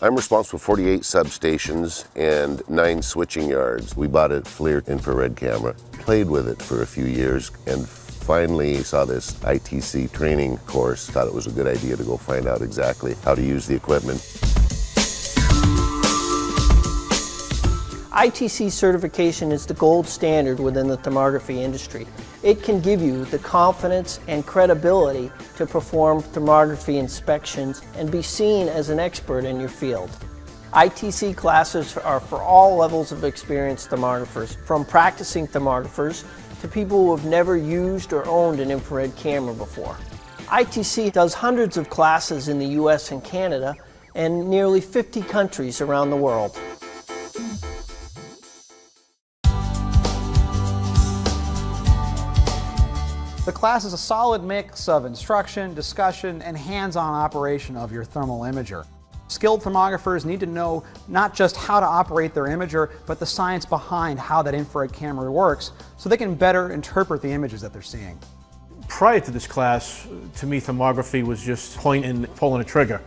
I'm responsible for 48 substations and 9 switching yards. We bought a FLIR infrared camera, played with it for a few years, and finally saw this ITC training course. Thought it was a good idea to go find out exactly how to use the equipment. ITC certification is the gold standard within the thermography industry. It can give you the confidence and credibility to perform thermography inspections and be seen as an expert in your field. ITC classes are for all levels of experienced thermographers, from practicing thermographers to people who have never used or owned an infrared camera before. ITC does hundreds of classes in the US and Canada and nearly 50 countries around the world. The class is a solid mix of instruction, discussion, and hands-on operation of your thermal imager. Skilled thermographers need to know not just how to operate their imager, but the science behind how that infrared camera works so they can better interpret the images that they're seeing. Prior to this class, to me, thermography was just pointing and pulling a trigger.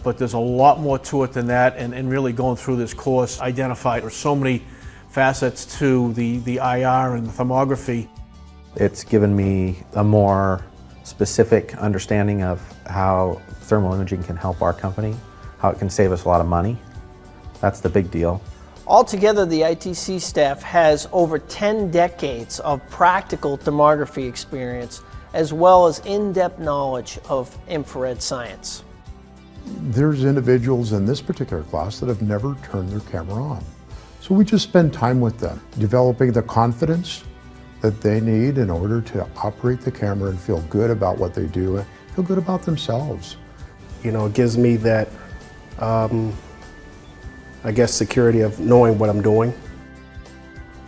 But there's a lot more to it than that, and really going through this course identified there's so many facets to the IR and the thermography. It's given me a more specific understanding of how thermal imaging can help our company, how it can save us a lot of money. That's the big deal. Altogether, the ITC staff has over 10 decades of practical thermography experience, as well as in-depth knowledge of infrared science. There's individuals in this particular class that have never turned their camera on. So we just spend time with them, developing the confidence that they need in order to operate the camera and feel good about what they do and feel good about themselves. You know, it gives me that, I guess, security of knowing what I'm doing.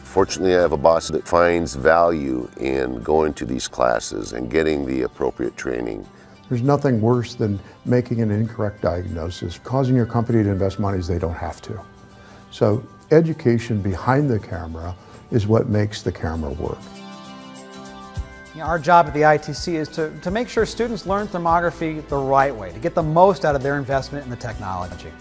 Fortunately, I have a boss that finds value in going to these classes and getting the appropriate training. There's nothing worse than making an incorrect diagnosis, causing your company to invest monies they don't have to. So education behind the camera is what makes the camera work. Our job at the ITC is to make sure students learn thermography the right way, to get the most out of their investment in the technology.